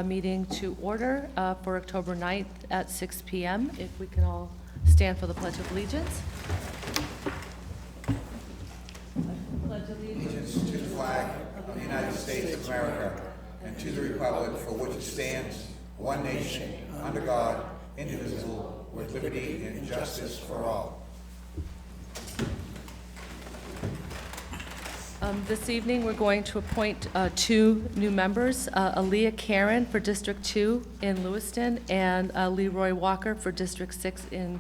meeting to order for October 9th at 6 p.m. If we can all stand for the Pledge of Allegiance. Pledge Allegiance to the flag of the United States of America and to the republic for which it stands, one nation, under God, indivisible, with liberty and justice for all. This evening, we're going to appoint two new members, Aaliyah Karen for District 2 in Lewiston and Leroy Walker for District 6 in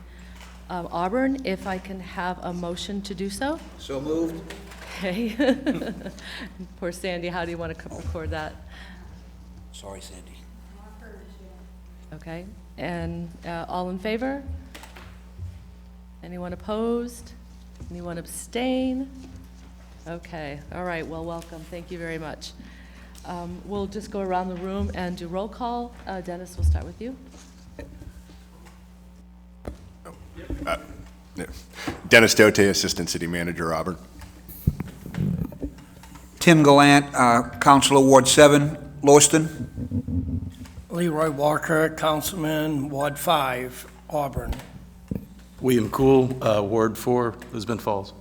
Auburn. If I can have a motion to do so. So moved. Okay. Poor Sandy, how do you want to record that? Sorry, Sandy. Okay, and all in favor? Anyone opposed? Anyone abstain? Okay, all right, well, welcome, thank you very much. We'll just go around the room and do roll call. Dennis, we'll start with you. Dennis Dote, Assistant City Manager, Auburn. Tim Gallant, Councilor Ward 7, Lewiston. Leroy Walker, Councilman, Ward 5, Auburn. William Cool, Ward 4, Lisbon Falls.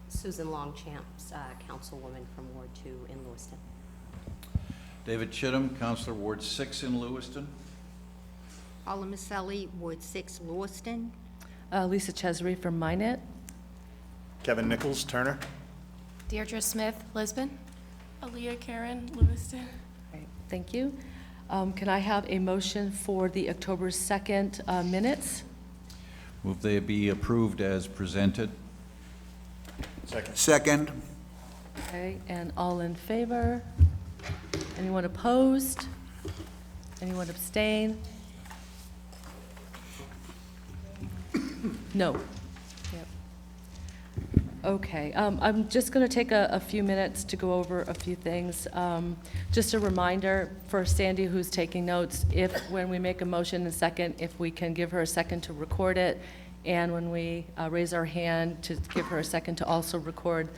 Susan Longchamps, Councilwoman from Ward 2 in Lewiston. David Chittum, Councilor Ward 6 in Lewiston. Paula Maselli, Ward 6, Lewiston. Lisa Chesery from Minot. Kevin Nichols, Turner. Deirdre Smith, Lisbon. Aaliyah Karen, Lewiston. Great, thank you. Can I have a motion for the October 2nd minutes? Move they be approved as presented. Second. Okay, and all in favor? Anyone opposed? Anyone abstain? No. Yep. Okay, I'm just going to take a few minutes to go over a few things. Just a reminder for Sandy, who's taking notes, when we make a motion and second, if we can give her a second to record it, and when we raise our hand, to give her a second to also record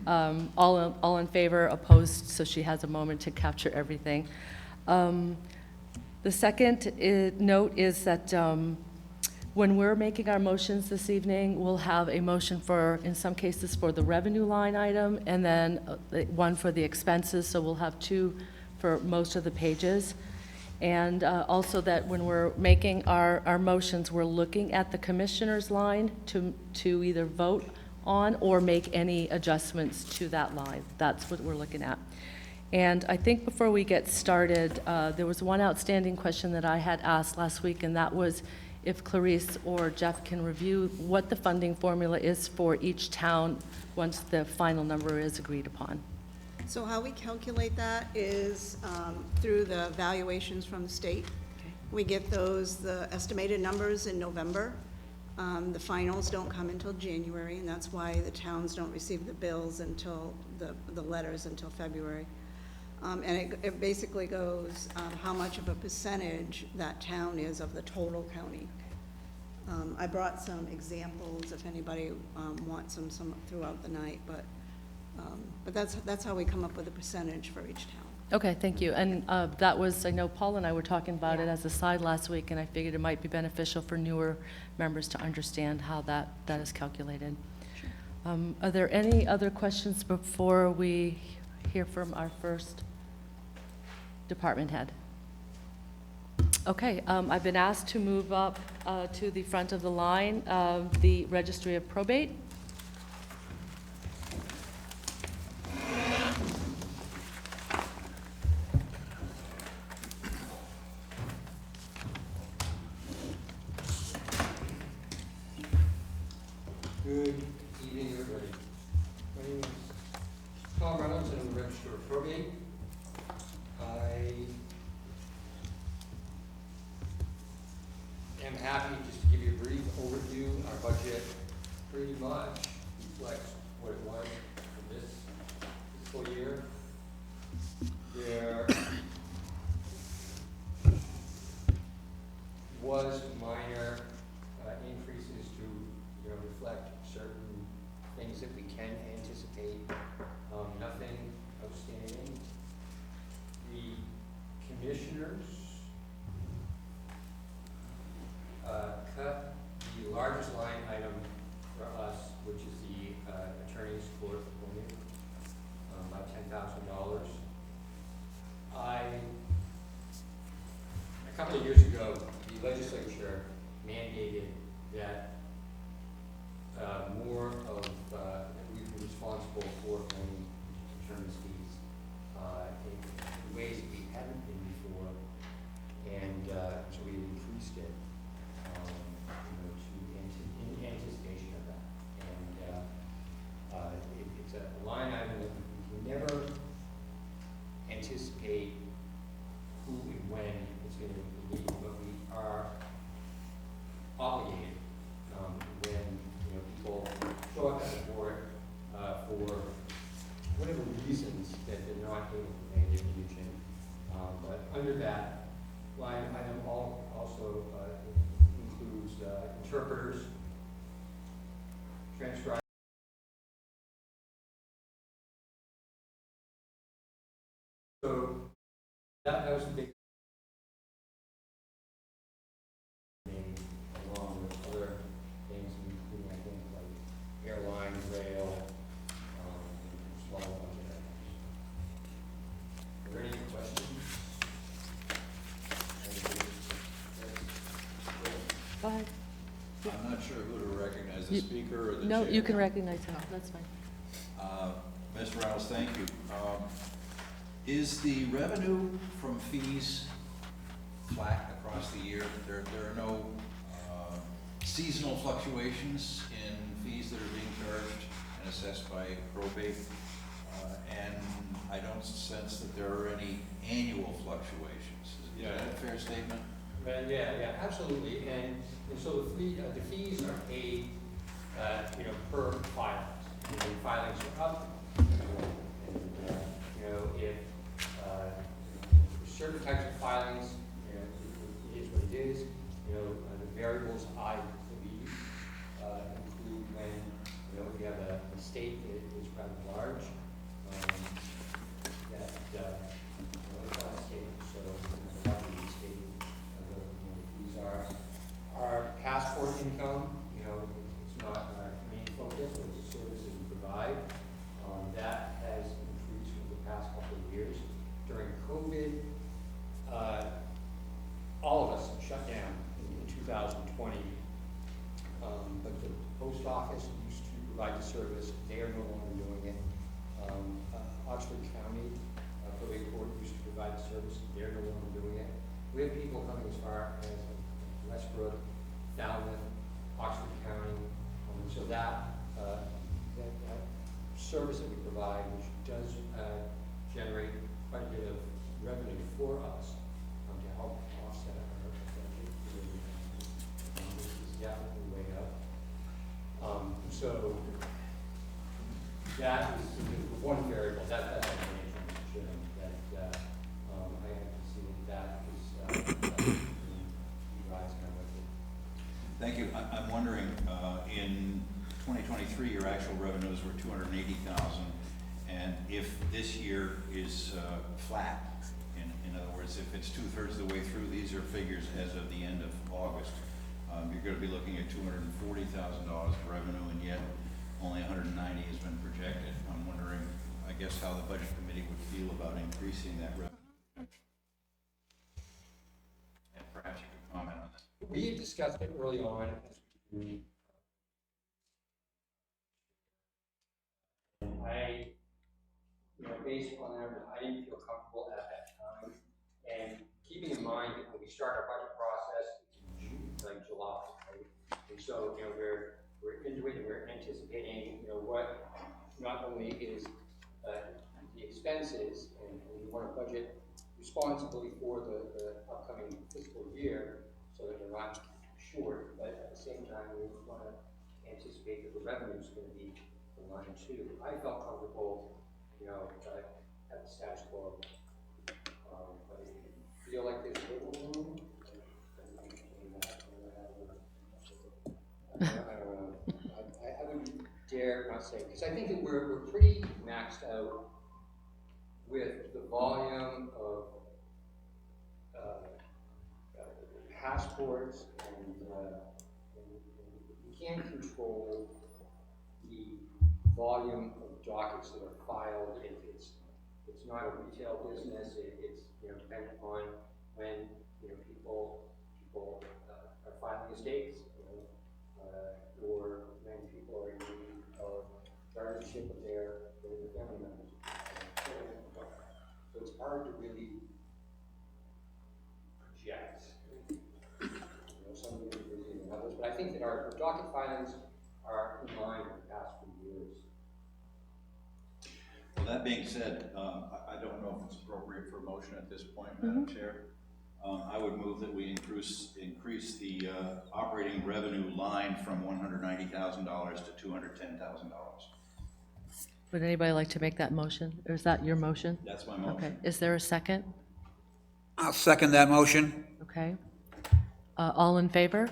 all in favor, opposed, so she has a moment to capture everything. The second note is that when we're making our motions this evening, we'll have a motion for, in some cases, for the revenue line item, and then one for the expenses, so we'll have two for most of the pages. And also that when we're making our motions, we're looking at the commissioner's line to either vote on or make any adjustments to that line. That's what we're looking at. And I think before we get started, there was one outstanding question that I had asked last week, and that was if Clarice or Jeff can review what the funding formula is for each town once the final number is agreed upon. So how we calculate that is through the valuations from the state. Okay. We get the estimated numbers in November. The finals don't come until January, and that's why the towns don't receive the bills until the letters until February. And it basically goes how much of a percentage that town is of the total county. I brought some examples if anybody wants them some throughout the night, but that's how we come up with a percentage for each town. Okay, thank you. And that was, I know Paul and I were talking about it as a side last week, and I figured it might be beneficial for newer members to understand how that is calculated. Are there any other questions before we hear from our first department head? Okay, I've been asked to move up to the front of the line, the Registry of Probate. Good evening, everybody. My name is Tom Reynolds, and I'm the Registrar of Probate. I am happy just to give you a brief overview. Our budget pretty much reflects what it was for this fiscal year. There was minor increases to reflect certain things that we can anticipate. Nothing outstanding. The Commissioners cut the largest line item for us, which is the attorney's court appointment, by $10,000. A couple of years ago, the legislature mandated that more of, that we be responsible for paying attorney's fees in ways that we hadn't been before, and so we increased it, in anticipation of that. And it's a line item that we can never anticipate who and when it's going to be, but we are obligated when people show up at the board for whatever reasons that they're not able to pay their dues. But under that line item also includes interpreters, transcribers. So that was the big, along with other things, including, I think, like airline, rail, small bunch of items. Are there any questions? Go ahead. I'm not sure who to recognize, the speaker or the chair. No, you can recognize him, that's fine. Ms. Reynolds, thank you. Is the revenue from fees flat across the year? There are no seasonal fluctuations in fees that are being charged and assessed by probate, and I don't sense that there are any annual fluctuations. Is that a fair statement? Yeah, absolutely. And so the fees are paid, per filings. And filings are up. And, if certain types of filings, it is what it is. The variables I believe include when, if you have a state that is rather large, that it's not a state, so it's not a state. These are our passport income. It's not our main focus, but it's a service that we provide. That has increased over the past couple of years. During COVID, all of us shut down in 2020. But the post office used to provide the service. They are no longer doing it. Oxford County Probate Court used to provide the service. They're no longer doing it. We have people coming as far as Westbrook, Falmouth, Oxford County. So that service that we provide, which does generate quite a bit of revenue for us to help offset our budget, is definitely way up. So that is the one variable that's an issue that I have to see that is rising our budget. Thank you. I'm wondering, in 2023, your actual revenues were $280,000, and if this year is flat, in other words, if it's 2/3 of the way through, these are figures as of the end of August, you're going to be looking at $240,000 of revenue, and yet only $190 has been projected. I'm wondering, I guess, how the budget committee would feel about increasing that revenue. And perhaps you could comment on that. We had discussed it early on as we based on the numbers, I didn't feel comfortable at that time. And keeping in mind that when we start our budget process, it's June, like July, right? And so, we're into it and we're anticipating, what not only is the expenses, and we want to budget responsibly for the upcoming fiscal year so that we're not short, but at the same time, we want to anticipate that the revenue is going to be the line too. I felt comfortable, at the status quo. But I feel like there's a little room. I don't know. I wouldn't dare not say, because I think that we're pretty maxed out with the volume of passports, and we can't control the volume of dockets that are filed. It's not a retail business. It's dependent on when people are filing estates, or when people are in need of guardianship of their family members. So it's hard to really project. Some years are busier than others, but I think that our docket filings are in line with the past few years. Well, that being said, I don't know if it's appropriate for a motion at this point, Madam Chair. I would move that we increase the operating revenue line from $190,000 to $210,000. Would anybody like to make that motion? Or is that your motion? That's my motion. Okay. Is there a second? I'll second that motion. Okay. All in favor?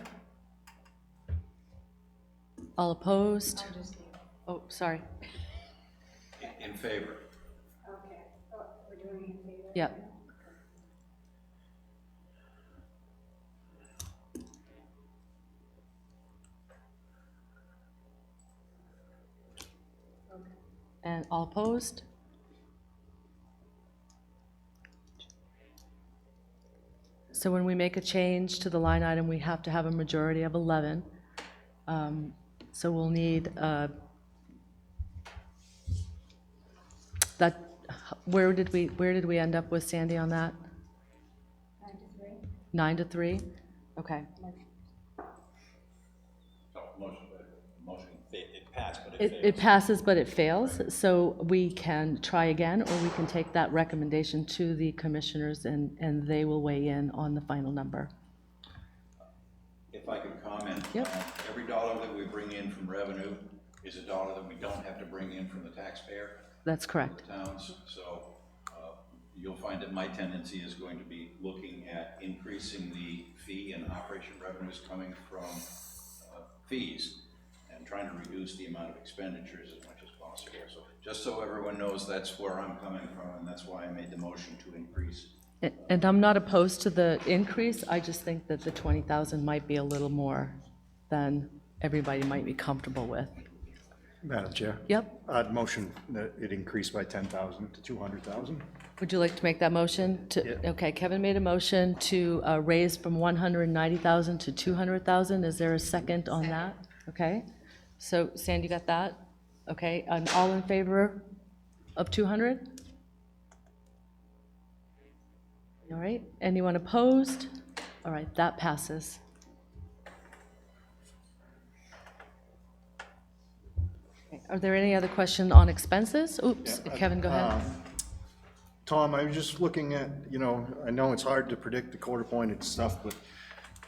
All opposed? Oh, sorry. In favor. Okay, we're doing in favor? Yep. And all opposed? So when we make a change to the line item, we have to have a majority of 11. So we'll need that. Where did we end up with Sandy on that? 9 to 3. Okay. It passed, but It passes, but it fails, so we can try again, or we can take that recommendation to the commissioners, and they will weigh in on the final number. If I could comment, Yep. Every dollar that we bring in from revenue is a dollar that we don't have to bring in from the taxpayer. That's correct. The towns, so you'll find that my tendency is going to be looking at increasing the fee and operation revenues coming from fees, and trying to reduce the amount of expenditures as much as possible. So just so everyone knows, that's where I'm coming from, and that's why I made the motion to increase. And I'm not opposed to the increase, I just think that the 20,000 might be a little more than everybody might be comfortable with. Madam Chair? Yep. I'd motion that it increase by 10,000 to 200,000. Would you like to make that motion? Okay, Kevin made a motion to raise from 190,000 to 200,000. Is there a second on that? Okay, so Sandy, you got that? Okay, and all in favor of 200? All right, anyone opposed? All right, that passes. Okay, are there any other questions on expenses? Oops, Kevin, go ahead. Tom, I was just looking at, I know it's hard to predict the quarter point and stuff, but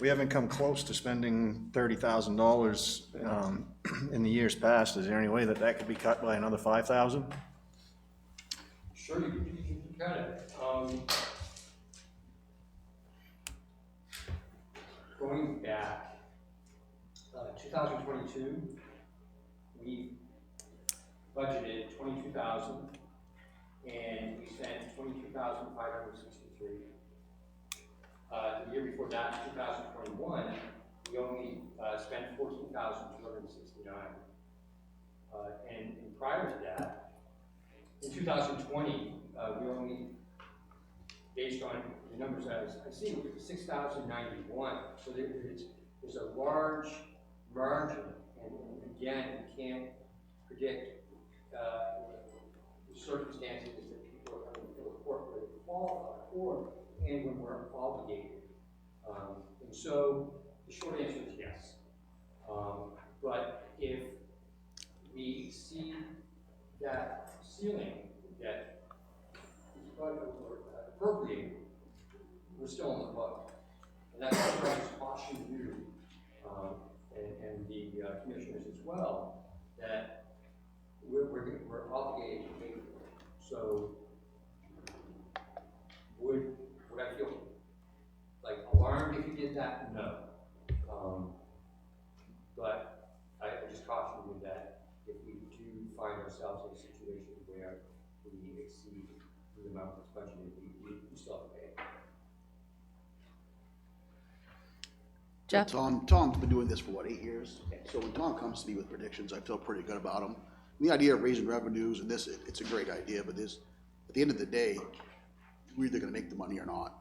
we haven't come close to spending $30,000 in the years past. Is there any way that could be cut by another 5,000? Sure, you can cut it. Going back, 2022, we budgeted 22,000, and we spent 22,563. The year before that, 2021, we only spent 14,269. And prior to that, in 2020, we only, based on the numbers I see, it was 6,091. So there's a large margin, and again, we can't predict the circumstances that people are coming to the court where they qualify for, and when we're obligated. And so the short answer is yes. But if we exceed that ceiling that is appropriated, we're still in the book. And that's what I just caution you and the commissioners as well, that we're obligated to pay for it. So would I feel like alarmed if you did that? No. But I just caution you that if we do find ourselves in a situation where we exceed the amount that's budgeted, we still have to pay. Jeff? Tom's been doing this for what, 8 years? So when Tom comes to me with predictions, I feel pretty good about them. The idea of raising revenues and this, it's a great idea, but at the end of the day, we're either gonna make the money or not.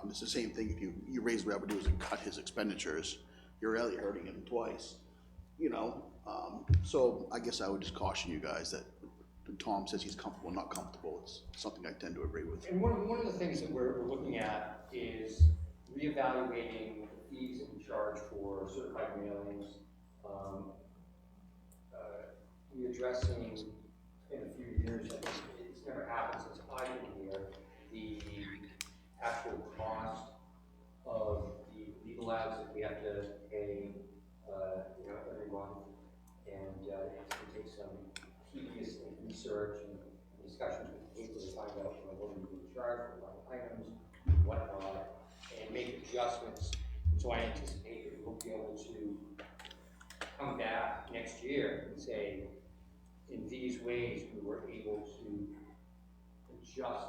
It's the same thing if you raise revenues and cut his expenditures, you're really hurting him twice, you know? So I guess I would just caution you guys that when Tom says he's comfortable, not comfortable, it's something I tend to agree with. And one of the things that we're looking at is reevaluating the fees that we charge for certified mailings. Readdressing in a few years, I think it's never happened since I've been here, the actual cost of the legal ads that we have to pay, every month. And it's gonna take some tedious research and discussions with people to find out, what we can charge for what items, and whatnot, and make adjustments. So I anticipate that we'll be able to come back next year and say, in these ways, we were able to adjust,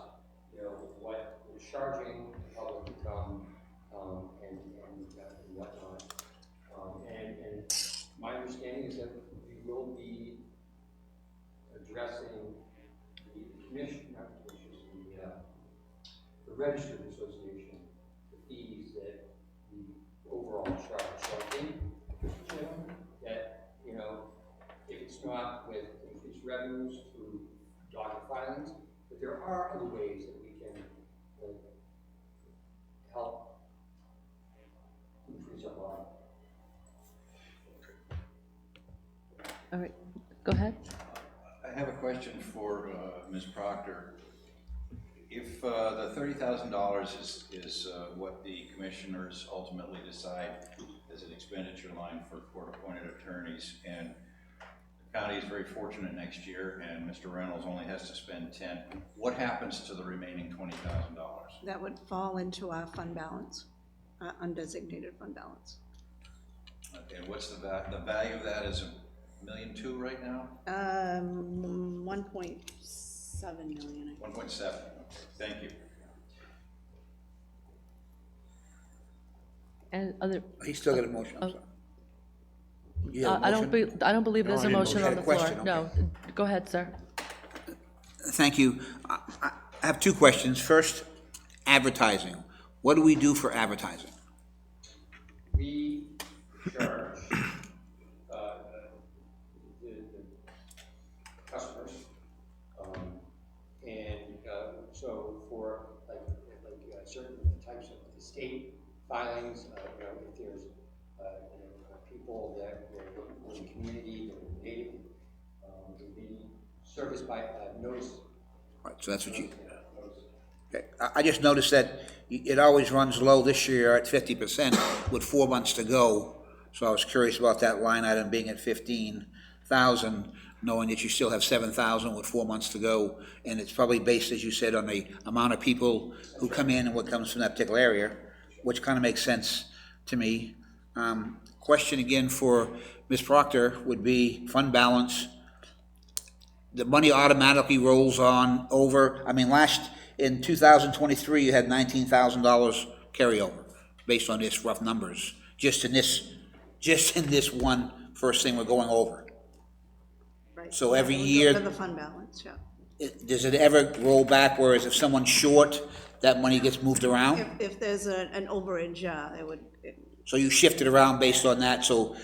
what we're charging the public to come, and whatnot. And my understanding is that we will be addressing the commission, not the commission, the Registered Association, the fees that we overall charge. So I think, Mr. Chairman, that, if it's not with increased revenues through docket filings, but there are other ways that we can help increase our bottom. All right, go ahead. I have a question for Ms. Proctor. If the $30,000 is what the commissioners ultimately decide as an expenditure line for court-appointed attorneys, and the county is very fortunate next year, and Mr. Reynolds only has to spend $10,000, what happens to the remaining $20,000? That would fall into our fund balance, undesignated fund balance. Okay, and what's the value of that is $1.2 million right now? 1.7 million. 1.7. Okay, thank you. And other, He's still got a motion, I'm sorry. You have a I motion? don't believe there's a motion You had on a the floor. question, No, go ahead, sir. Thank you. I have two questions. First, advertising. What do we do for advertising? We charge the customers, so for like certain types of the state filings, if there's people that were in the community that are native, would be serviced by notice. All right, so that's what you. Okay. I just noticed that it always runs low. This year at 50% with 4 months to go. So I was curious about that line item being at 15,000, knowing that you still have 7,000 with 4 months to go. And it's probably based, as you said, on the amount of people who come in and what comes from that particular area, which kind of makes sense to me. Question again for Ms. Proctor would be fund balance. The money automatically rolls on over. I mean, in 2023, you had $19,000 carryover based on this rough numbers. Just in this one first thing we're going over. Right. So every That would go year. to the fund balance, yeah. Does it ever roll back, whereas if someone's short, that money gets moved around? If there's an overage, it would, So you shift it around based on that, so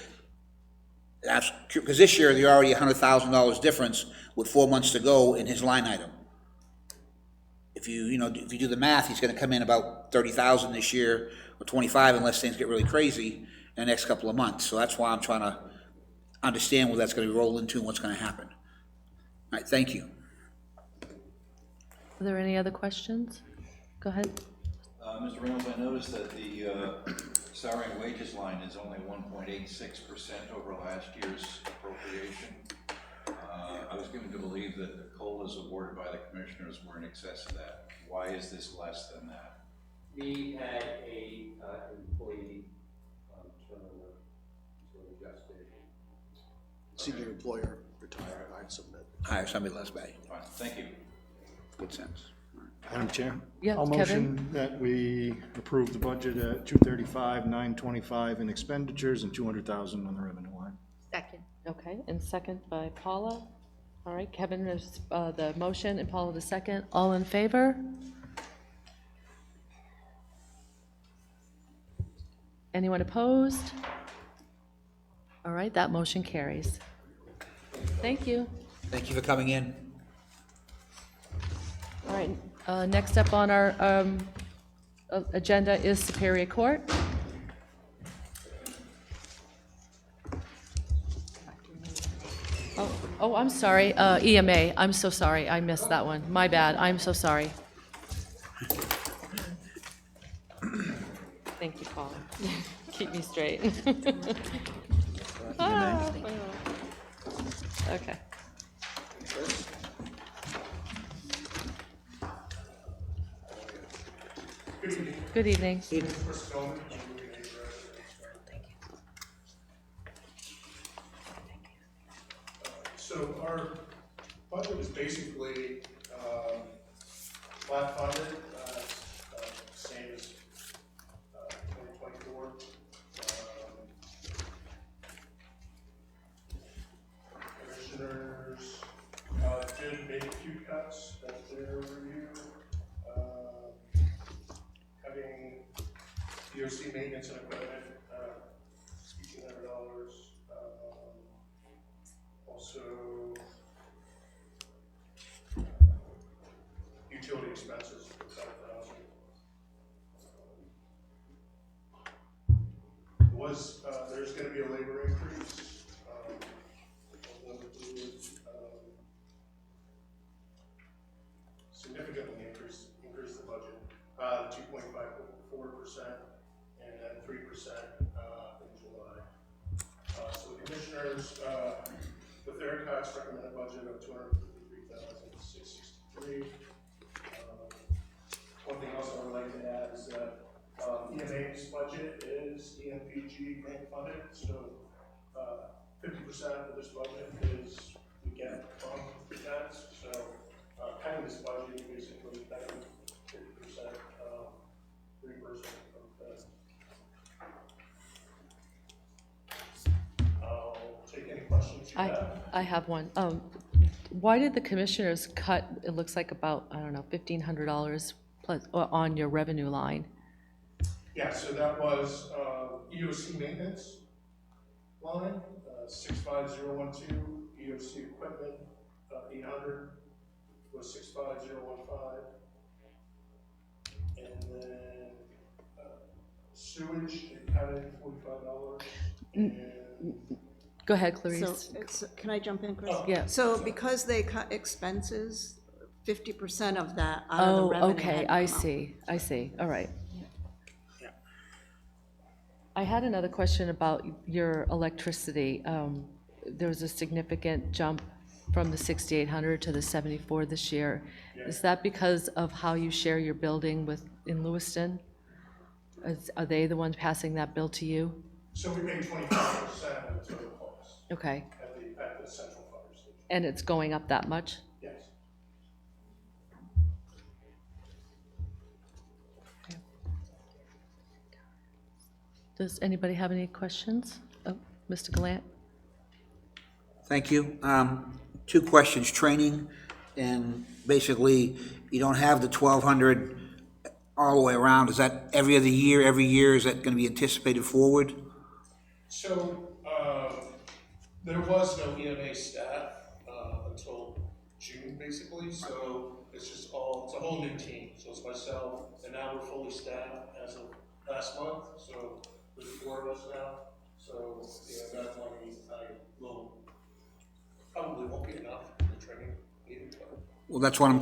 that's, because this year, you're already $100,000 difference with 4 months to go in his line item. If if you do the math, he's gonna come in about 30,000 this year, or 25, unless things get really crazy in the next couple of months. So that's why I'm trying to understand what that's gonna roll into and what's gonna happen. All right, thank you. Are there any other questions? Go ahead. Mr. Reynolds, I noticed that the salary and wages line is only 1.86% over last year's appropriation. I was given to believe that the COLAs awarded by the commissioners were in excess of that. Why is this less than that? We had a employee turnover, so adjusted. Senior employer retired, hired somebody. Hire somebody less pay. Fine, thank you. Good sense. Madam Chair? Yeah, I'll Kevin? motion that we approve the budget at 235, 925 in expenditures and 200,000 on the revenue line. Second. Okay, and second by Paula. All right, Kevin is the motion and Paula the second. All in favor? Anyone opposed? All right, that motion carries. Thank you. Thank you for coming in. All right, next up on our agenda is Superior Court. Oh, I'm sorry, EMA, I'm so sorry, I missed that one. My bad, I'm so sorry. Thank you, Paul. Keep me straight. Ah, okay. Good evening. So our budget is basically flat funded, same as 2024. Commissioners did make a few cuts at their review, cutting DOC maintenance and equipment, $1,800. Also, utility expenses, $7,000. There's gonna be a labor increase, significantly increase the budget, 2.54%, and then 3% in July. So the commissioners, with their cuts, recommend a budget of $253,663. One thing else I would like to add is that EMA's budget is EMPG grant funded, so 50% of this budget is we get from the grants. So kind of this budget is basically kind of 50% reimbursement from the I'll take any questions you have. I have one. Why did the commissioners cut, it looks like about, I don't know, $1,500 plus on your revenue line? Yeah, so that was EOC maintenance line, 65012, EOC equipment, 800 was 65015. And then sewage, it added $45. Go ahead, So, Clarice. can I jump in, Chris? Yeah. So because they cut expenses, 50% of that out of the Oh, revenue. okay, had to I come out. see, all right. I had another question about your electricity. There was a significant jump from the 6,800 to the 74 this year. Is that because of how you share your building in Lewiston? Are they the ones passing that bill to you? So we pay 25% of the total cost Okay, at the central fire station. and it's going up that much? Yes. Does anybody have any questions? Oh, Mr. Gallant? Thank you. Two questions, training, and basically, you don't have the 1,200 all the way around. Is that every other year, is that gonna be anticipated forward? So, there was no EMA staff, until June, basically, so it's a whole new team. So it's myself, and now we're fully staffed as of last month, so there's 4 of us now. So, yeah, that money, probably won't be enough for training needed, but. Well, that's what I'm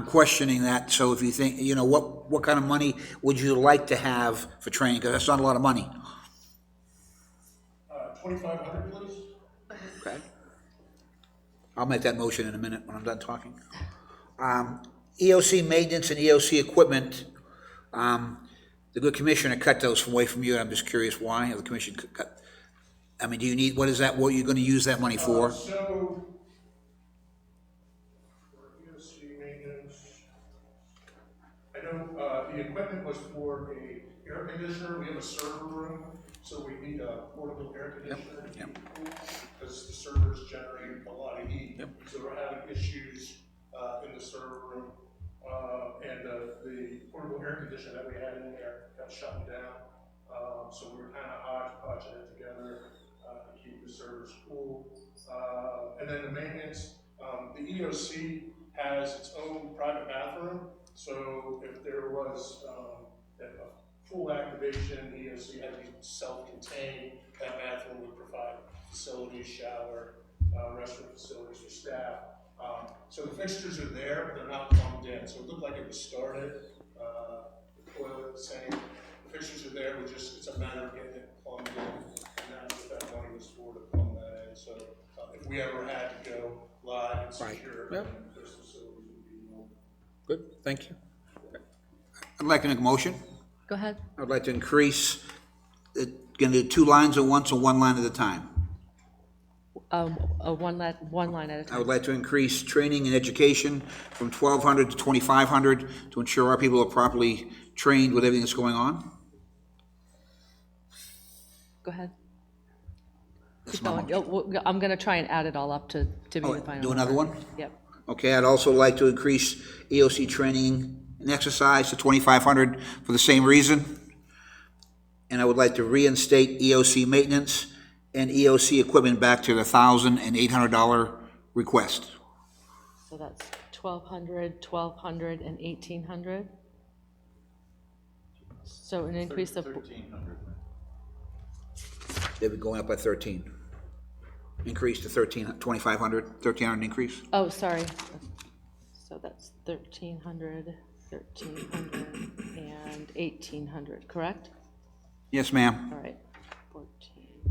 questioning that, so if you think, what kind of money would you like to have for training? Because that's not a lot of money. 2,500, please? Okay. I'll make that motion in a minute when I'm done talking. EOC maintenance and EOC equipment, the good commissioner cut those away from you, and I'm just curious why the commission cut. I mean, do you need, what are you gonna use that money for? So, for EOC maintenance, The equipment was for a air conditioner. We have a server room, so we need a portable air conditioner to keep it cool, because the servers generate a lot of heat. So we're having issues in the server room. And the portable air conditioner that we had in there got shut down. So we were kind of hodgepodging it together to keep the servers cool. And then the maintenance, the EOC has its own private bathroom. So if there was a full activation, the EOC had to be self-contained. That bathroom would provide facilities, shower, restroom facilities for staff. So the fixtures are there, but they're not plumbed in. So it looked like it was started, the toilet, the same. The fixtures are there, it's a matter of getting it plumbed in. And that's what that money was for, to plumb that in. So if we ever had to go live and secure, Yep. those facilities would be more. Good, thank you. I'd like to make a motion. Go ahead. I'd like to increase, gonna do 2 lines at once or 1 line at a time? One line at a I time. would like to increase training and education from 1,200 to 2,500 to ensure our people are properly trained with everything that's going on. Go ahead. That's Keep my going. I'm going to try and add it all up to be Oh, the final. do another number. one? Yep. Okay, I'd also like to increase EOC training and exercise to 2,500 for the same reason. And I would like to reinstate EOC maintenance and EOC equipment back to the $1,800 request. So that's 1,200, 1,200, and 1,800. So an increase of, 1,300. They've been going up by 13. Increase to 2,500, 1,300 increase. oh, sorry. So that's 1,300, 1,300, and 1,800, correct? Yes, ma'am. All right, 14.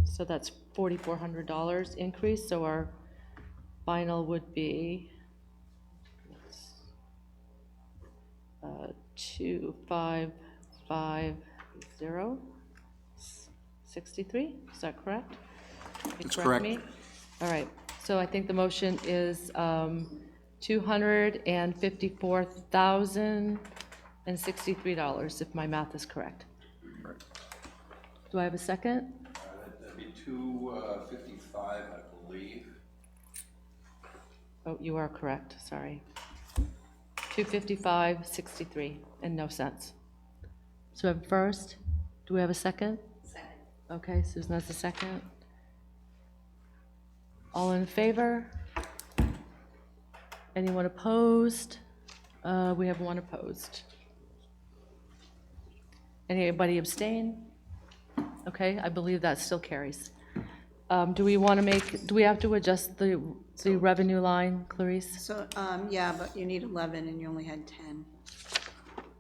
So that's $4,400 increase, so our final would be 2,550, 63, is that correct? Can you That's correct correct. me? All right, so I think the motion is $254,063, if my math is correct. Do I have a second? That'd be 255, I believe. Oh, you are correct, sorry. 255.63 and no cents. So we have a first, do we have a second? Second. Okay, Susan has a second. All in favor? Anyone opposed? We have one opposed. Anybody abstain? Okay, I believe that still carries. Do we want to do we have to adjust the revenue line, Clarice? So, yeah, but you need 11 and you only had 10,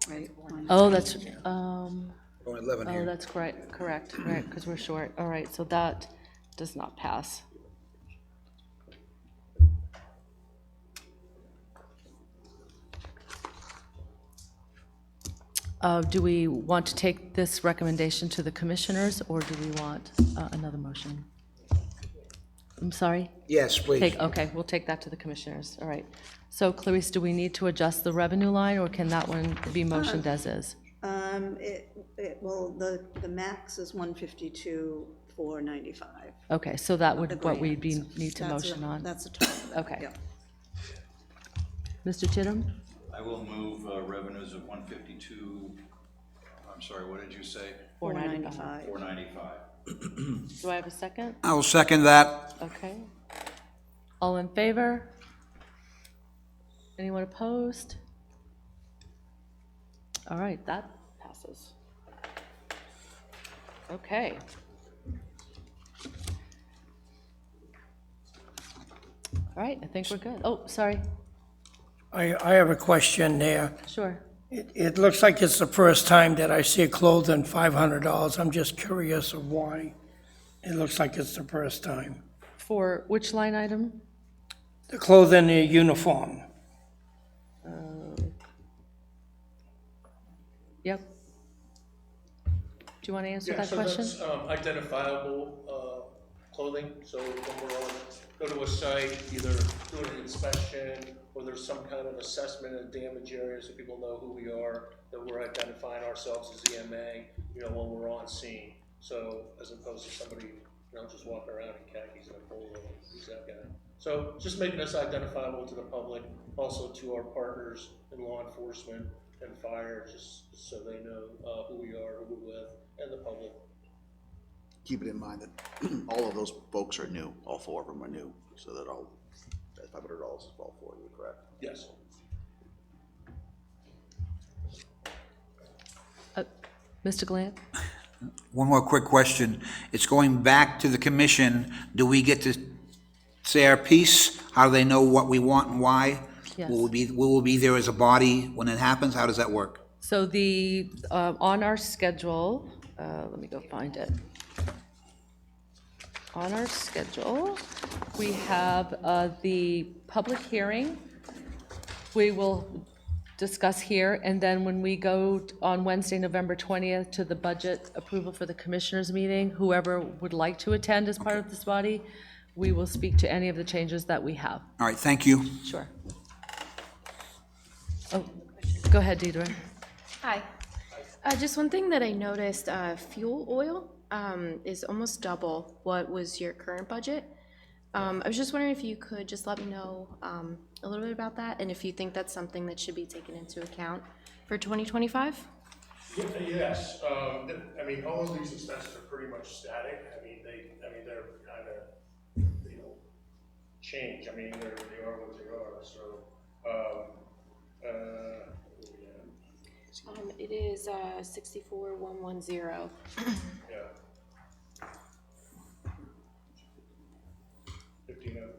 right? Oh, that's, Only 11 oh, here. that's correct, right, because we're short. All right, so that does not pass. Do we want to take this recommendation to the commissioners, or do we want another motion? I'm sorry? Yes, please. Okay, we'll take that to the commissioners, all right. So Clarice, do we need to adjust the revenue line, or can that one be motioned as is? Well, the max is 152,495. Okay, so that The would, what we'd grant. need to That's motion on? That's the total. of that, Okay. yeah. Mr. Chittum? I will move revenues of 152, I'm sorry, what did you say? 495. 495. Do I have a second? I will second that. Okay. All in favor? Anyone opposed? All right, that passes. Okay. All right, I think we're good. Oh, sorry, I have a question there. sure. It looks like it's the first time that I see clothing $500. I'm just curious of why. It looks like it's the first time. For which line item? The clothing, the uniform. Yep. Do you want to answer Yeah, that so question? that's identifiable clothing, so when we're on, go to a site, either doing an inspection, or there's some kind of assessment of damage areas, so people know who we are, that we're identifying ourselves as EMA, you know, when we're on scene. So, as opposed to somebody, you know, just walking around in khakis and a polo, who's that guy? So, just making us identifiable to the public, also to our partners in law enforcement and fire, just so they know who we are, who we're with, and the public. Keep it in mind that all of those folks are new, all 4 of them are new, so that all, that $500 is all 4 of you, correct? Yes. Mr. Glant? One more quick question. It's going back to the commission. Do we get to say our piece? How do they know what we want and why? Yes. Will we be there as a body when it happens? How does that work? So the, on our schedule, let me go find it. On our schedule, we have the public hearing. We will discuss here, and then when we go on Wednesday, November 20th, to the budget approval for the commissioners meeting, whoever would like to attend as part of this body, we will speak to any of the changes that we have. All right, thank you. Sure. Oh, go ahead, Deidre. Hi. Just one thing that I noticed, fuel oil is almost double what was your current budget. I was just wondering if you could just let me know a little bit about that, and if you think that's something that should be taken into account for 2025? Yes, I mean, all of these expenses are pretty much static. I mean, they're kind of, you know, change. I mean, they are what they are, so, It is 64,110. yeah. 1,500.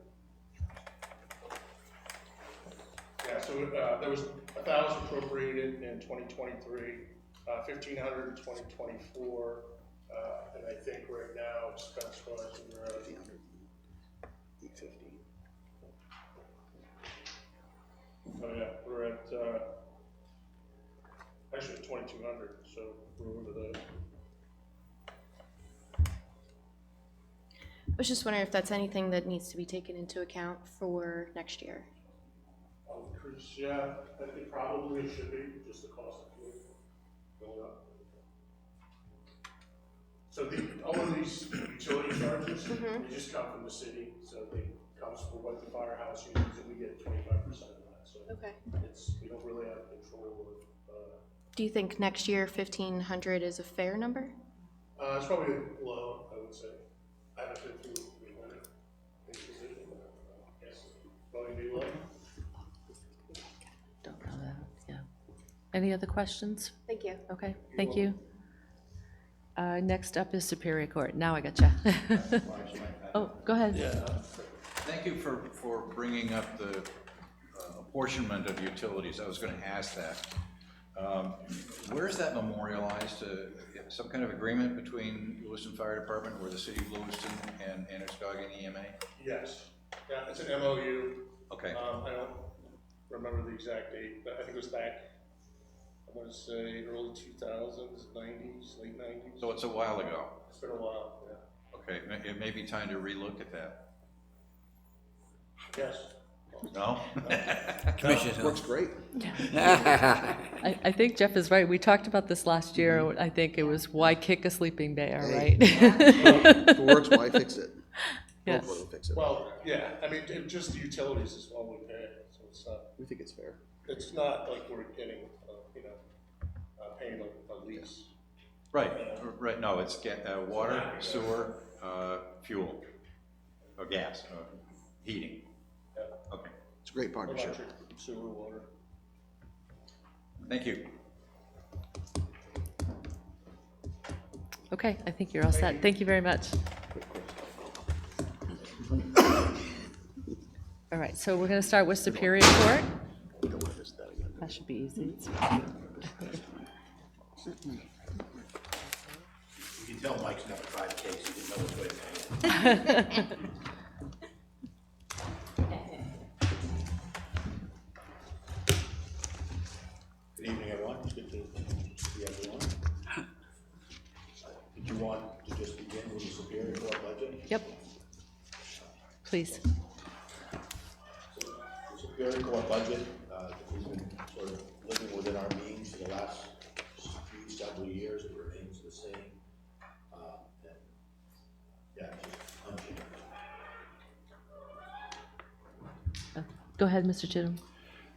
Yeah, so there was 1,000 appropriated in 2023, 1,500 in 2024, and I think right now expense-wise we're at 850. Oh yeah, we're at actually at 2,200, so we're over the. I was just wondering if that's anything that needs to be taken into account for next year. Increase, yeah, it probably should be, just the cost of fuel going up. So all of these utility charges, they just come from the city, so they comes from what the firehouse uses, and we get 25% of that, so. Okay. We don't really have control of, Do you think next year 1,500 is a fair number? it's probably low, I would say. I haven't been through the winter, yes, probably be low. Don't know that, yeah. Any other questions? Thank you. Okay, thank you. Next up is Superior Court. Now I gotcha. Oh, go ahead. Thank you for bringing up the apportionment of utilities. I was going to ask that. Where is that memorialized? Some kind of agreement between Lewiston Fire Department or the City of Lewiston and Androscoggin EMA? Yes, yeah, it's an MOU. Okay. I don't remember the exact date, but I think it was back, I want to say early 2000s, 90s, late 90s. So it's a while ago. It's been a while, yeah. Okay, it may be time to relook at that. Yes. No? Commissioner. Works great. I think Jeff is right. We talked about this last year. I think it was why kick a sleeping bear, right? If it works, why fix it? Yes. Hopefully we'll fix it. Well, yeah, I mean, just the utilities is all we pay, so it's not, We think it's fair. it's not like we're getting, you know, paying a lease. Right, no, it's water, sewer, fuel, or gas, heating. Yeah. Okay, It's a great partnership. Electric, sewer, water. thank you. Okay, I think you're all set. Thank you very much. All right, so we're going to start with Superior Court. That should be easy. You can tell Mike's never tried the case, he didn't know which way to take it. Good evening, everyone. It's good to see everyone. Did you want to just begin with the Superior Court budget? Yep. Please. The Superior Court budget, we've been sort of living within our means for the last several years. It remains the same. And, yeah, just unchanged. Go ahead, Mr. Chittum.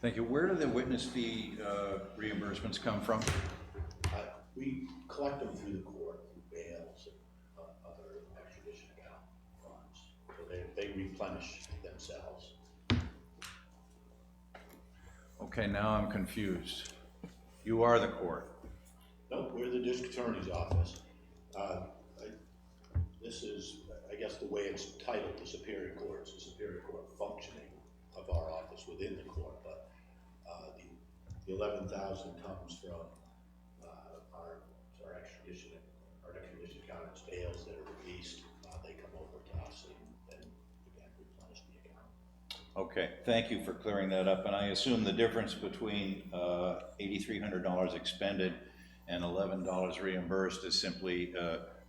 Thank you. Where do the witness fee reimbursements come from? We collect them through the court, through bails and other extradition account funds. So they replenish themselves. Okay, now I'm confused. You are the court. No, we're the district attorney's office. This is, I guess, the way it's titled, the Superior Court. It's the Superior Court functioning of our office within the court, but the 11,000 comes from our extradition account. It's bails that are released. They come over to us and again replenish the account. Okay, thank you for clearing that up. And I assume the difference between $8,300 expended and $11 reimbursed is simply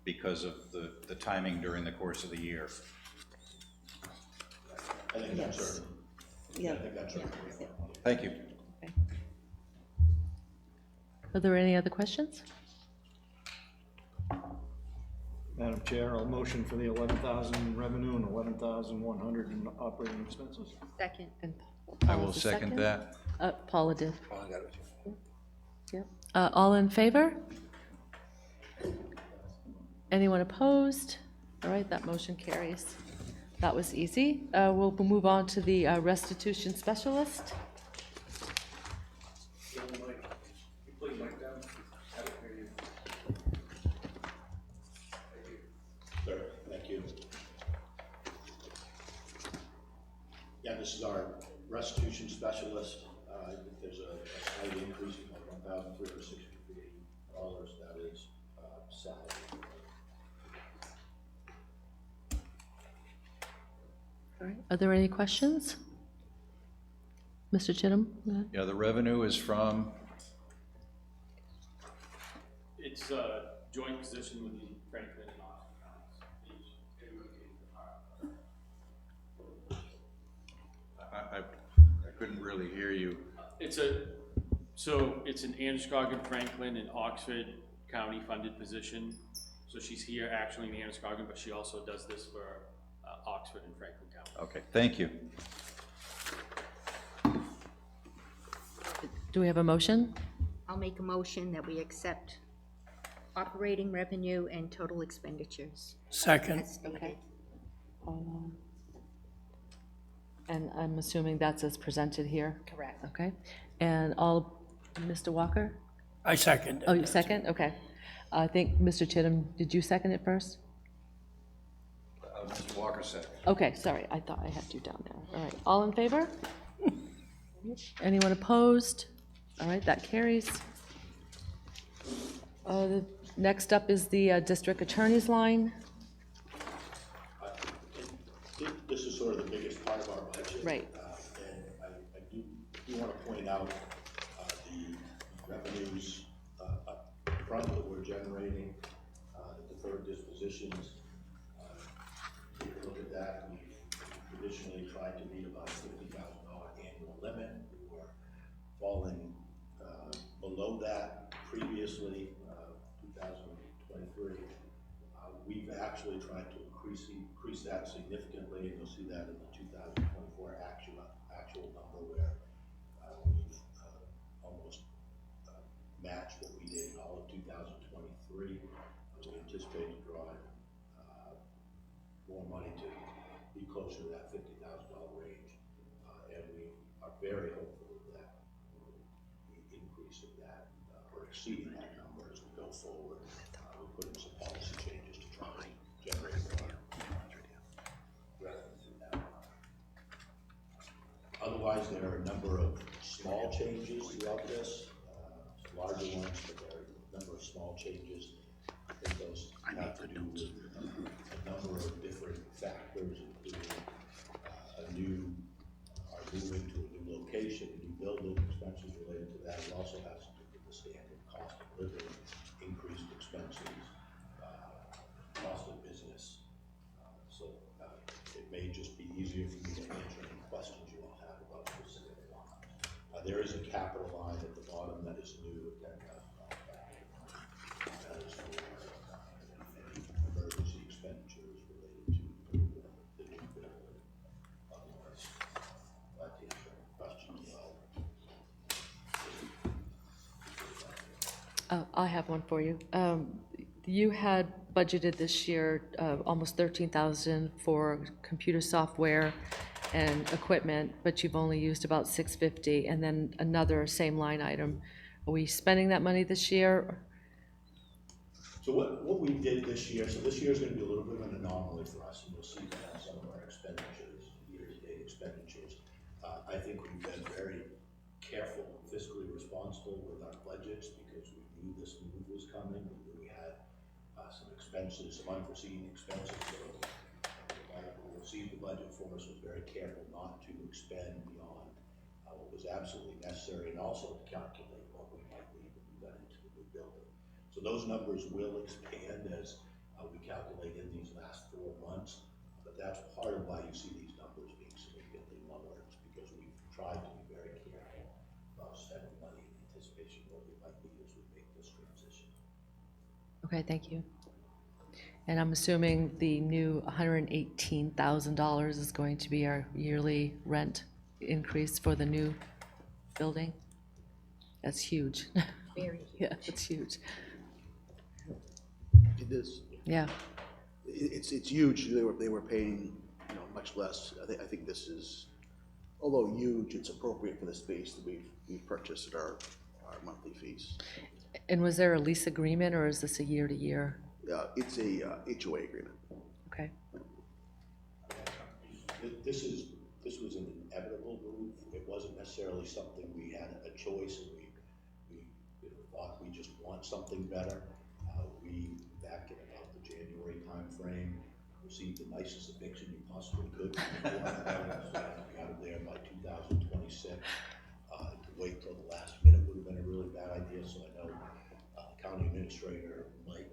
because of the timing during the course of the year. I think that's certain. Yeah. I think that's certain. Thank you. Okay. Are there any other questions? Madam Chair, I'll motion for the 11,000 in revenue and 11,100 in operating expenses. Second. And I Paul will is the second that. Paula did. Yep. All in favor? Anyone opposed? All right, that motion carries. That was easy. We'll move on to the restitution specialist. Sir, thank you. Yeah, this is our restitution specialist. There's a slight increase of $1,363. That is salary. All right. Are there any questions? Mr. Chittum? Go ahead. Yeah, the revenue is from, It's a joint position with the Franklin and Austin counties. I couldn't really hear you. It's an Androscoggin, Franklin, and Oxford County funded position. So she's here actually in Androscoggin, but she also does this for Oxford and Franklin County. Okay, thank you. Do we have a motion? I'll make a motion that we accept operating revenue and total expenditures. Second. As stated. Okay. And I'm assuming that's as presented here? Correct. Okay. And Mr. Walker? I second. Oh, you second? Okay. I think, Mr. Chittum, did you second it first? Mr. Walker said. Okay, sorry, I thought I had you down there. All right, all in favor? Anyone opposed? All right, that carries. Next up is the district attorney's line. This is sort of the biggest part of our budget. Right. And I do want to point out the revenues up front that we're generating, the deferred dispositions. If you look at that, we've traditionally tried to meet about a $50,000 annual limit. We were falling below that previously, 2023. We've actually tried to increase that significantly, and you'll see that in the 2024 actual number where we've almost matched what we did in all of 2023. We anticipate drawing more money to be closer to that $50,000 range, and we are very hopeful that the increase of that or exceeding that number as we go forward. We put in some policy changes to try and generate more revenue through that. Otherwise, there are a number of small changes throughout this, larger ones, but there are a number of small changes. I think those have to do with a number of different factors, including our moving to a new location, a new building, expenses related to that. It also has to do with the standard cost of living, increased expenses, cost of business. So it may just be There is a capital line at the bottom that is new at $10,000. That is for any emergency expenditures related to the new building. Otherwise, that answers your question well. I have one for you. You had budgeted this year almost $13,000 for computer software and equipment, but you've only used about $650, and then another same line item. Are we spending that money this year? So what we did this year, so this year is gonna be a little bit of an anomaly for us, and you'll see that in some of our expenditures, year-to-date expenditures. I think we've been very careful, fiscally responsible with our budgets, because we knew this move was coming, we knew we had some expenses, some unforeseen expenses, so who received the budget for us was very careful not to expend beyond what was absolutely necessary, and also to calculate what we might need when we got into the new building. So those numbers will expand as we calculate in these last 4 months, but that's part of why you see these numbers being significantly lower, is because we've tried to be very careful about spending money in anticipation of what we might need as we make this transition. Okay, thank you. And I'm assuming the new $118,000 is going to be our yearly rent increase for the new building? That's huge. Very huge. Yeah, that's huge. It is. Yeah. It's huge. They were paying, much less. I think this is, although huge, it's appropriate for the space that we've purchased at our monthly fees. And was there a lease agreement, or is this a year-to-year? It's a HOA agreement. Okay. This was an inevitable move. It wasn't necessarily something we had a choice, and we thought we just want something better. We, back in about the January timeframe, received the nicest eviction you possibly could. We had to be out of there by 2026. To wait till the last minute would have been a really bad idea, so I know County Administrator Mike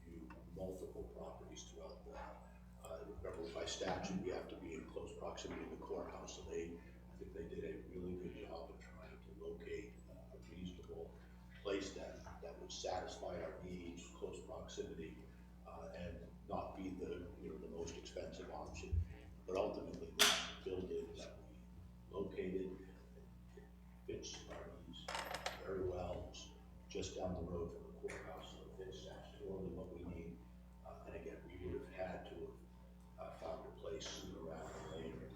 viewed multiple properties throughout the, remember by statute, we have to be in close proximity to the courthouse, so I think they did a really good job of trying to locate a reasonable place that would satisfy our needs, close proximity, and not be the most expensive option. But ultimately, this building that we located, it fits our needs very well. It's just down the road from the courthouse, so it fits absolutely what we need. And again, we would have had to have found a place sooner rather than later.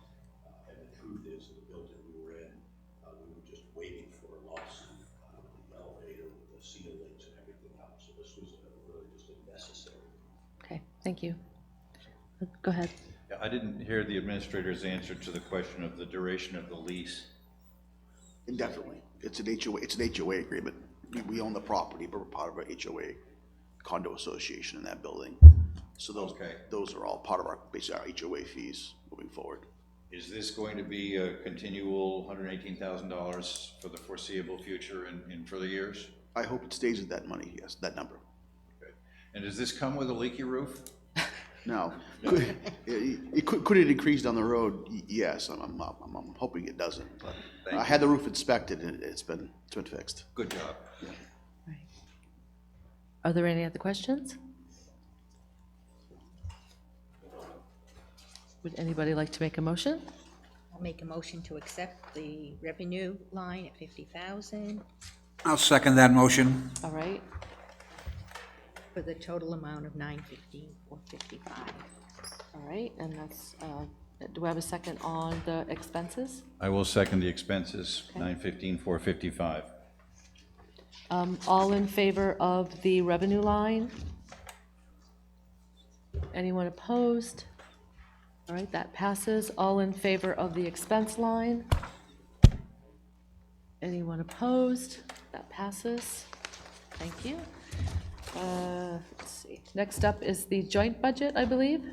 And the truth is, the building we were in, we were just waiting for a lawsuit, the elevator with the ceilings and everything else. So this was really just a necessary. Okay, thank you. Go ahead. Yeah, I didn't hear the administrator's answer to the question of the duration of the lease. Indefinitely. It's an HOA agreement. We own the property, but we're part of our HOA condo association in that building. So those are all part of basically our HOA fees moving forward. Is this going to be a continual $118,000 for the foreseeable future in further years? I hope it stays at that money, yes, that number. Okay. And does this come with a leaky roof? No. Could it increase down the road? Yes, I'm hoping it doesn't. But I had the roof inspected and it's been fixed. Good job. Yeah. Right. Are there any other questions? Would anybody like to make a motion? I'll make a motion to accept the revenue line at 50,000 I'll second that motion. All right. for the total amount of $915,455. All right, and that's, do we have a second on the expenses? I will second the expenses, Okay. $915,455. All in favor of the revenue line? Anyone opposed? All right, that passes. All in favor of the expense line? Anyone opposed? That passes. Thank you. Let's see. Next up is the joint budget, I believe.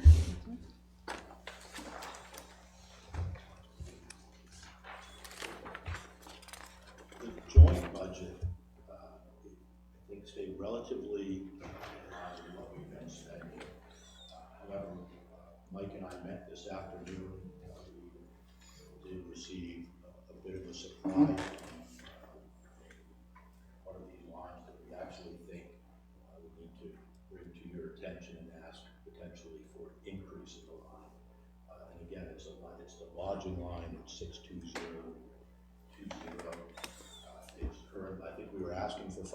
The joint budget, I think, stayed relatively in line with what we've been spending. However, Mike and I met this afternoon. We did receive a bit of a surprise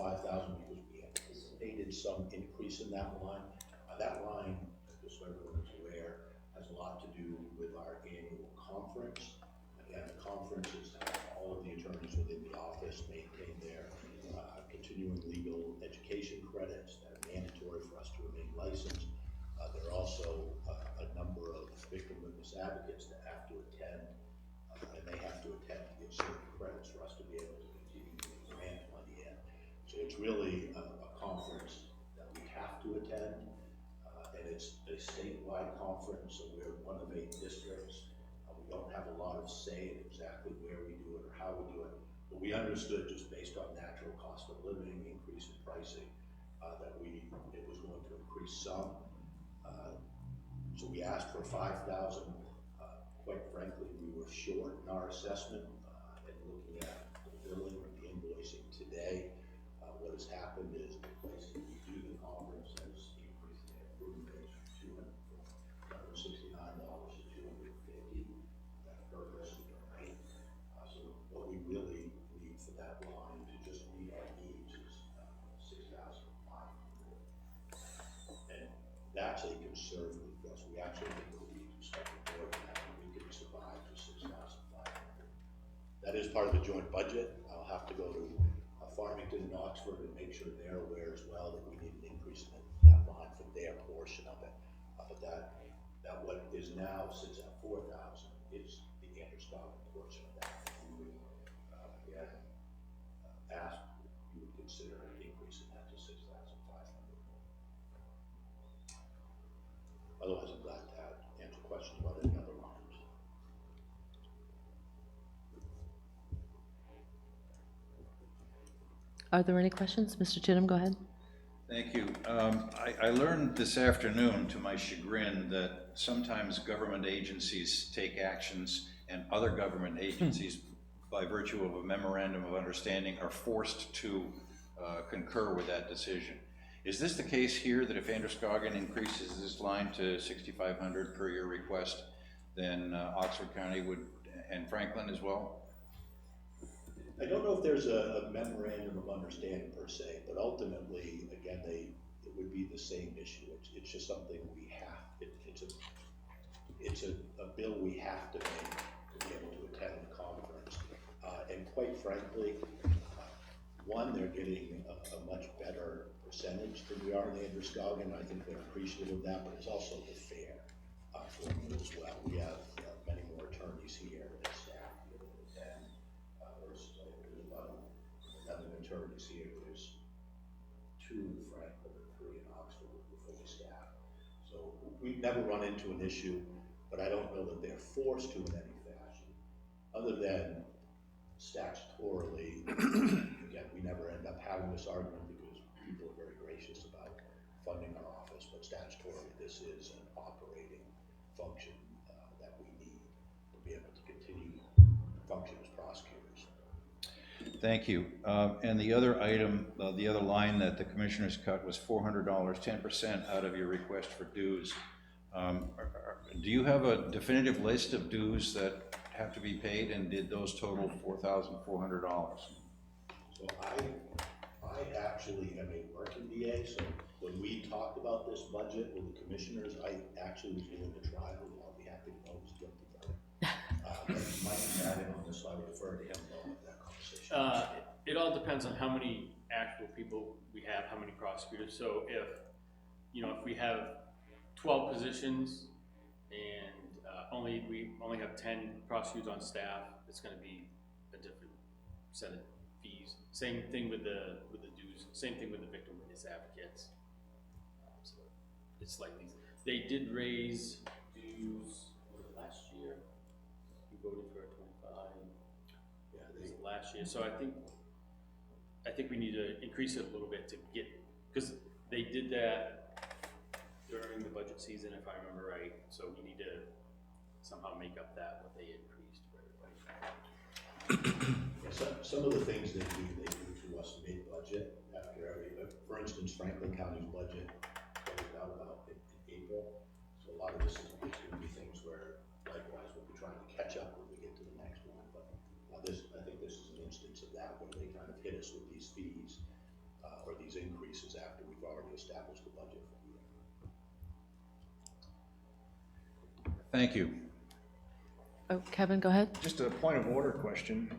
5,000 because we anticipated some increase in that line. That line, just so everyone is aware, has a lot to do with our annual conference. Again, the conference is how all of the attorneys within the office maintain their continuing legal education credits that are mandatory for us to remain licensed. There are also a number of victim witness advocates that have to attend, and they have to attend to get certain credits for us to be able to continue to grant money in. So it's really a conference that we have to attend, and it's a statewide conference, so we're one of 8 districts. We don't have a lot of say in exactly where we do it or how we do it, but we understood just based on natural cost of living, increase in pricing, that it was going to increase some. So we asked for 5,000. Quite frankly, we were short in our assessment, and looking at the billing or the invoicing today, what has happened is the place that we do the conference has increased the improvement base from $269 to $250. That occurred yesterday, right? So what we really need for that line to just meet our needs is $6,500. And that's a conservative for us. We actually think that we can start more than that, and we can survive for $6,500. That is part of the joint budget. I'll have to go to Farmington and Oxford and make sure they're aware as well that we need an increase in that line for their portion of it. But that what is now sits at 4,000 is the Androscoggin portion of that. We would again ask if you would consider increasing that to 6,500. Otherwise, I'm glad to answer questions about any other lines. Are there any questions? Mr. Chittum, go ahead. Thank you. I learned this afternoon, to my chagrin, that sometimes government agencies take actions and other government agencies, by virtue of a memorandum of understanding, are forced to concur with that decision. Is this the case here, that if Androscoggin increases this line to $6,500 per your request, then Oxford County would, and Franklin as well? I don't know if there's a memorandum of understanding per se, but ultimately, again, it would be the same issue. It's just something we have. It's a bill we have to make to be able to attend the conference. And quite frankly, one, they're getting a much better percentage than we are in Androscoggin. I think they're appreciative of that, but it's also the fair formula as well. We have many more attorneys here and staff here than there's about 11 attorneys here. There's 2 in Franklin and 3 in Oxford with fully staffed. So we've never run into an issue, but I don't know that they're forced to in any fashion, other than statutorily. Again, we never end up having this argument because people are very gracious about funding our office, but statutorily this is an operating function that we need to be able to continue to function as prosecutors. Thank you. And the other item, the other line that the commissioners cut was $400, 10% out of your request for dues. Do you have a definitive list of dues that have to be paid, and did those total $4,400? So I actually am a working DA, so when we talked about this budget with the commissioners, I actually was doing the trial, and I'll be happy to know who's guilty of it. Mike got in on this, so I would defer to him on that conversation. It all depends on how many actual people we have, how many prosecutors. So if we have 12 positions and we only have 10 prosecutors on staff, it's going to be a different set of fees. Same thing with the dues. Same thing with the victim witness advocates. So it's slightly. They did raise dues last year. We voted for 25. Yeah, last year. So I think we need to increase it a little bit to get, because they did that during the budget season, if I remember right. So we need to somehow make up that what they increased for everybody. Yeah, some of the things they do to us mid-budget after for instance, Franklin County's budget goes out about in April. So a lot of this is going to be things where likewise we'll be trying to catch up when we get to the next one. But I think this is an instance of that where they kind of hit us with these fees these increases after we've already established the budget for the year. Thank you. Oh, Kevin, go ahead. Just a point of order question.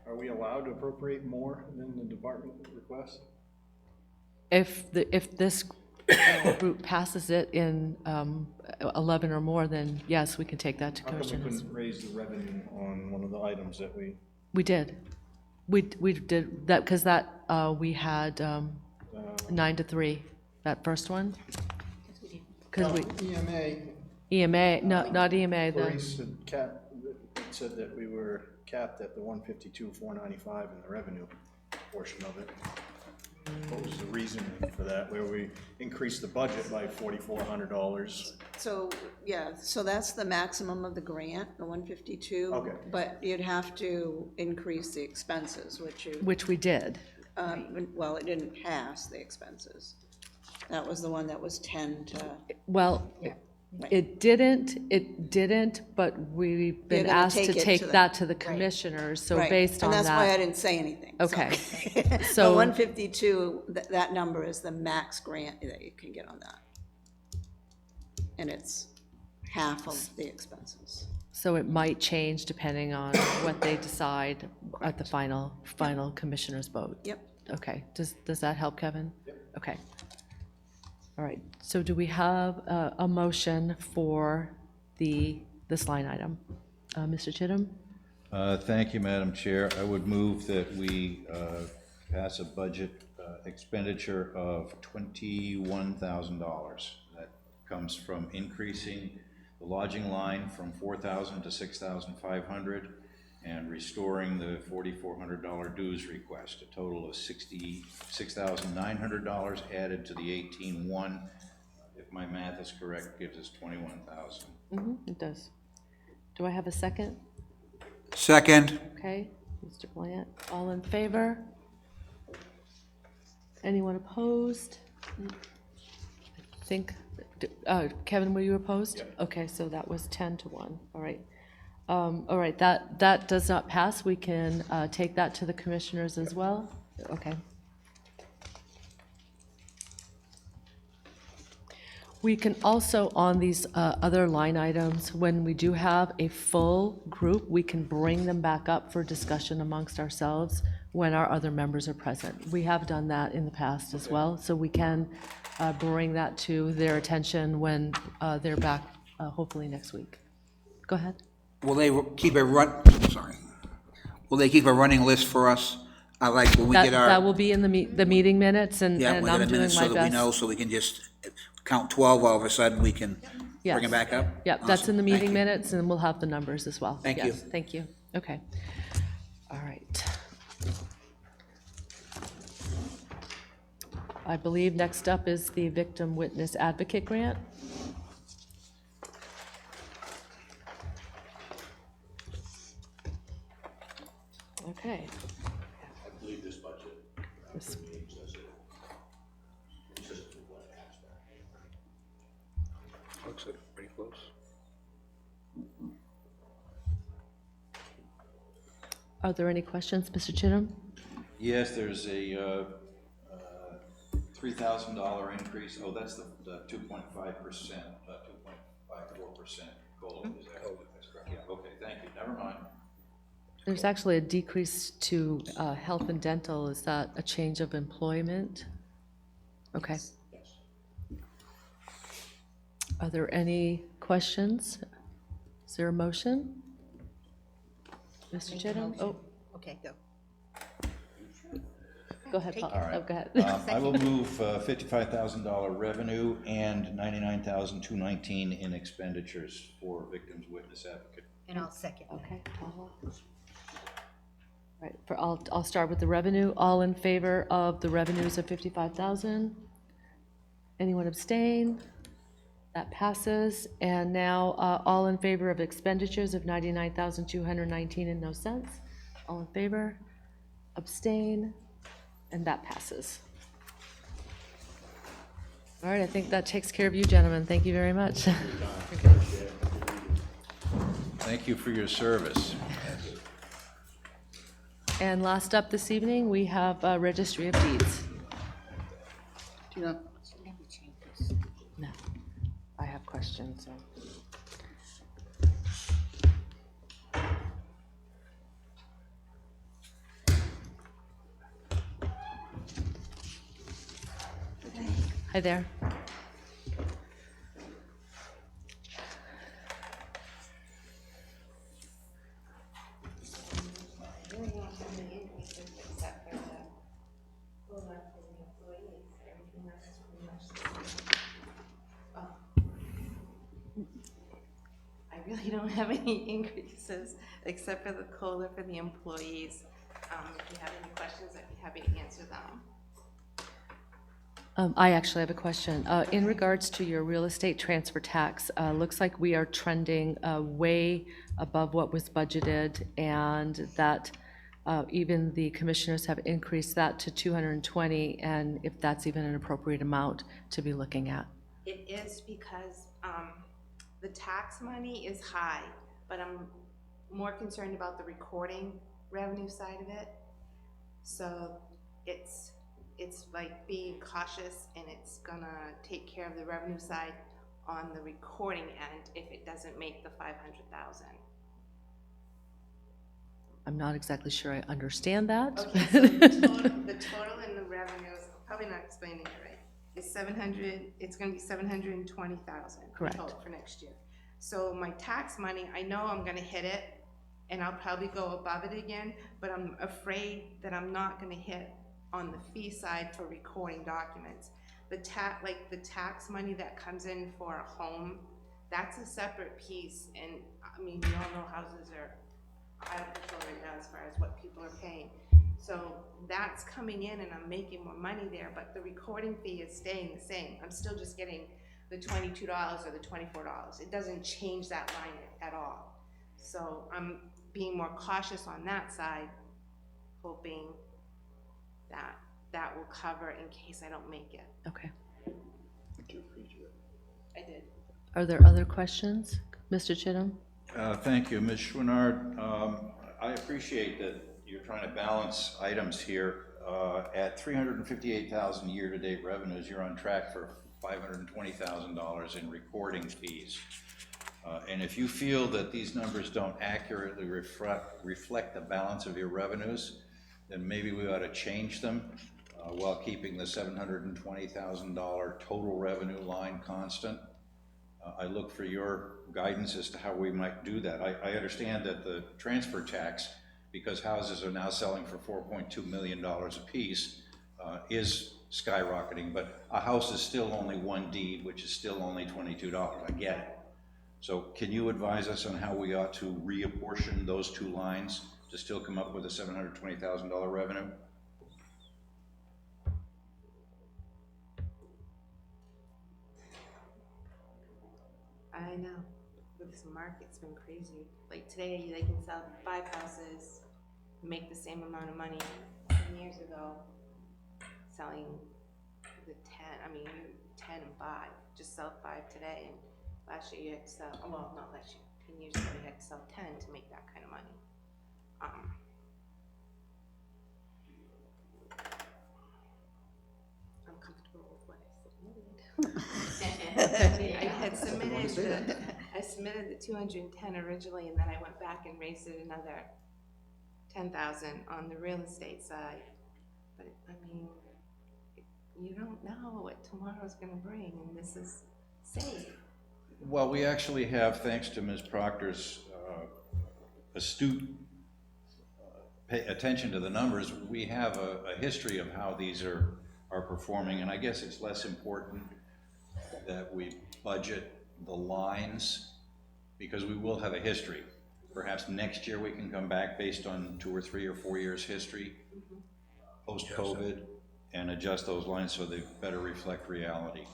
Are we allowed to appropriate more than the department requests? If this group passes it in 11 or more, then yes, we can take that to How come we commissioners. couldn't raise the revenue on one of the items that we? We did. We did that because we had 9 to 3, that first one. Because EMA, no, not EMA, Clarice had said that we were capped at the 152,495 in the revenue portion of it. What was the reason for that, where we increased the budget by $4,400? So, yeah, so that's the maximum of the grant, the 152. Okay. But you'd have to increase the expenses, which we did. Well, it didn't pass the expenses. That was the one that was 10 to, Well, Yeah. it didn't, but we've been You're gonna asked to take it take to the- that to the right. commissioners, so right. based on that. And that's why I didn't say anything. so. Okay. The So- 152, that number is the max grant that you can get on that. And it's half of the expenses. So it might change depending on what they decide at the final commissioners vote. Yep. Okay, does that help, Kevin? Yep. Okay. All right, so do we have a motion for this line item? Mr. Chittum? Thank you, Madam Chair. I would move that we pass a budget expenditure of $21,000. That comes from increasing the lodging line from $4,000 to $6,500 and restoring the $4,400 dues request. A total of $66,900 added to the 18,100. If my math is correct, gives us $21,000. It does. Do I have a second? Second. Okay, Mr. Blant, all in favor? Anyone opposed? I think, Kevin, were you opposed? Okay, so that was 10 to 1, all right. All right, that does not pass. We can take that to the commissioners as well. Okay. We can also, on these other line items, when we do have a full group, we can bring them back up for discussion amongst ourselves when our other members are present. We have done that in the past as well, so we can bring that to their attention when they're back, hopefully next week. Go ahead. Will they keep a Will they keep a running list for us? Like when we get our. That will be in the meeting minutes, and Yeah, I'm we get a doing minute so my that we know, best. so we can just count 12, all of a sudden we can Yes. bring it back up? Yep, that's in the Awesome. Thank meeting you. minutes, and we'll have the numbers as well. Thank you. Yes, thank you. Okay. All right. I believe next up is the Victim Witness Advocate Grant. Okay. I believe this budget This- means as a consistent with what aspect. Looks like pretty close. Are there any questions, Mr. Chinham? Yes, there's a $3,000 increase. Oh, that's the 2.5%, 2.54% COLA. Is that that's correct? Yeah, okay, thank you. Never mind. There's actually a decrease to health and dental. Is that a change of employment? Okay. Are there any questions? Is there a motion? Mr. Chittum? Oh, Okay, go. go ahead, Paul. All right. Oh, go ahead. I will move $55,000 revenue and $99,219 in expenditures for Victims Witness Advocate. And I'll second. Okay, Paula. Right, I'll start with the revenue. All in favor of the revenues of 55,000? Anyone abstain? That passes. And now, all in favor of expenditures of 99,219 and no cents? All in favor? Abstain? And that passes. All right, I think that takes care of you, gentlemen. Thank you very much. Thank you for your service. And last up this evening, we have Registry of Deeds. Tina? No, I have questions, so. Hi there. I really don't have any increases except for the COLA for the employees. If you have any questions, I'd be happy to answer them. I actually have a question. In regards to your real estate transfer tax, looks like we are trending way above what was budgeted, and that even the commissioners have increased that to 220, and if that's even an appropriate amount to be looking at. It is because the tax money is high, but I'm more concerned about the recording revenue side of it. So it's like being cautious, and it's gonna take care of the revenue side on the recording end if it doesn't make the 500,000. I'm not exactly sure I understand that. Okay, so the total in the revenues, probably not explaining it right, is 700, it's gonna be 720,000 Correct. total for next year. So my tax money, I know I'm gonna hit it, and I'll probably go above it again, but I'm afraid that I'm not gonna hit on the fee side for recording documents. The tax money that comes in for a home, that's a separate piece, and I mean, you all know houses are out of control right now as far as what people are paying. So that's coming in and I'm making more money there, but the recording fee is staying the same. I'm still just getting the $22 or the $24. It doesn't change that line at all. So I'm being more cautious on that side, hoping that that will cover in case I don't make it. Okay. I did. Are there other questions? Mr. Chittum? Thank you, Ms. Chouinard. I appreciate that you're trying to balance items here. At $358,000 year-to-date revenues, you're on track for $520,000 in recording fees. And if you feel that these numbers don't accurately reflect the balance of your revenues, then maybe we ought to change them while keeping the $720,000 total revenue line constant. I look for your guidance as to how we might do that. I understand that the transfer tax, because houses are now selling for $4.2 million a piece, is skyrocketing, but a house is still only one deed, which is still only $22. I get it. So can you advise us on how we ought to reapportion those two lines to still come up with a $720,000 revenue? I know, this market's been crazy. Like today, they can sell 5 houses, make the same amount of money 10 years ago, selling the 10 and 5, just sell 5 today. And last year you had to sell, well, not last year, 10 years ago you had to sell 10 to make that kind of money. I'm comfortable with what I submitted. I submitted the 210 originally, and then I went back and raised it another 10,000 on the real estate side. But I mean, you don't know what tomorrow's gonna bring, and this is safe. Well, we actually have, thanks to Ms. Proctor's astute pay attention to the numbers, we have a history of how these are performing, and I guess it's less important that we budget the lines, because we will have a history. Perhaps next year we can come back based on 2 or 3 or 4 years history, post-COVID, and adjust those lines so they better reflect reality.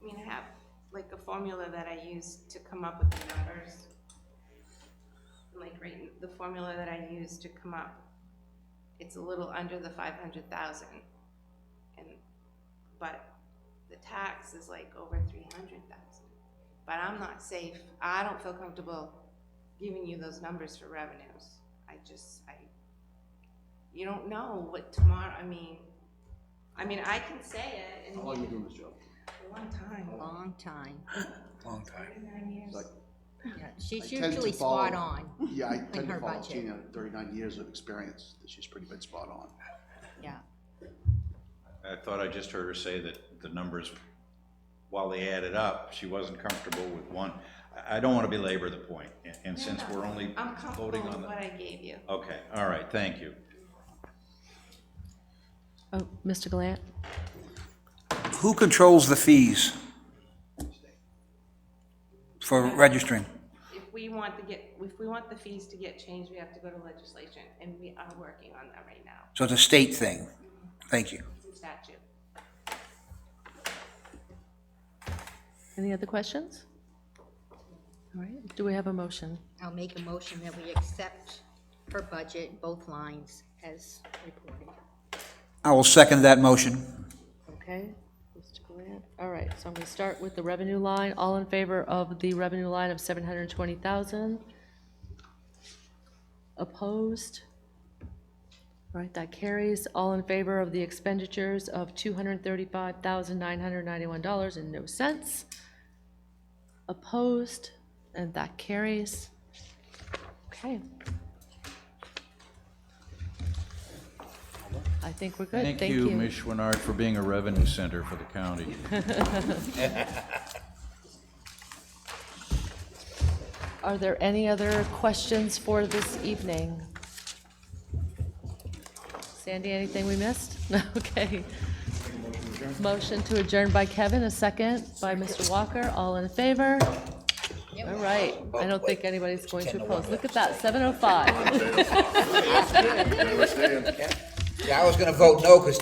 I mean, I have like a formula that I use to come up with the numbers. Like the formula that I use to come up, it's a little under the 500,000, but the tax is like over 300,000. But I'm not safe. I don't feel comfortable giving you those numbers for revenues. You don't know what tomorrow, I mean, I mean, I can say it and. How long have you been doing this job? A long time. Long time. Long time. 39 years. Like, Yeah, I she's tend to usually follow- spot on. Yeah, I in tend to her follow budget. Tina, 39 years of experience, that she's pretty much spot on. Yeah. I thought I just heard her say that the numbers, while they added up, she wasn't comfortable with one. I don't want to belabor the point, and since we're only I'm comfortable voting with on the. what I gave you. Okay, all right, thank you. Oh, Mr. Gallant? Who controls the fees for registering? If we want the fees to get changed, we have to go to legislation, and we are working on that right now. So it's a state thing. Thank you. It's a statute. Any other questions? All right, do we have a motion? I'll make a motion that we accept her budget, both lines, as reported. I will second that motion. Okay, Mr. Gallant. All right, so I'm going to start with the revenue line. All in favor of the revenue line of 720,000? Opposed? All right, that carries. All in favor of the expenditures of $235,991 and no cents? Opposed? And that carries. Okay. I think we're good. Thank you, Ms. Schwinnard, for being a revenue center for the county. Are there any other questions for this evening? Sandy, anything we missed? Okay. Motion to adjourn by Kevin, a second by Mr. Walker. All in favor? All right. I don't think anybody's going to oppose. Look at that, 7:05. Yeah, I was gonna vote no, because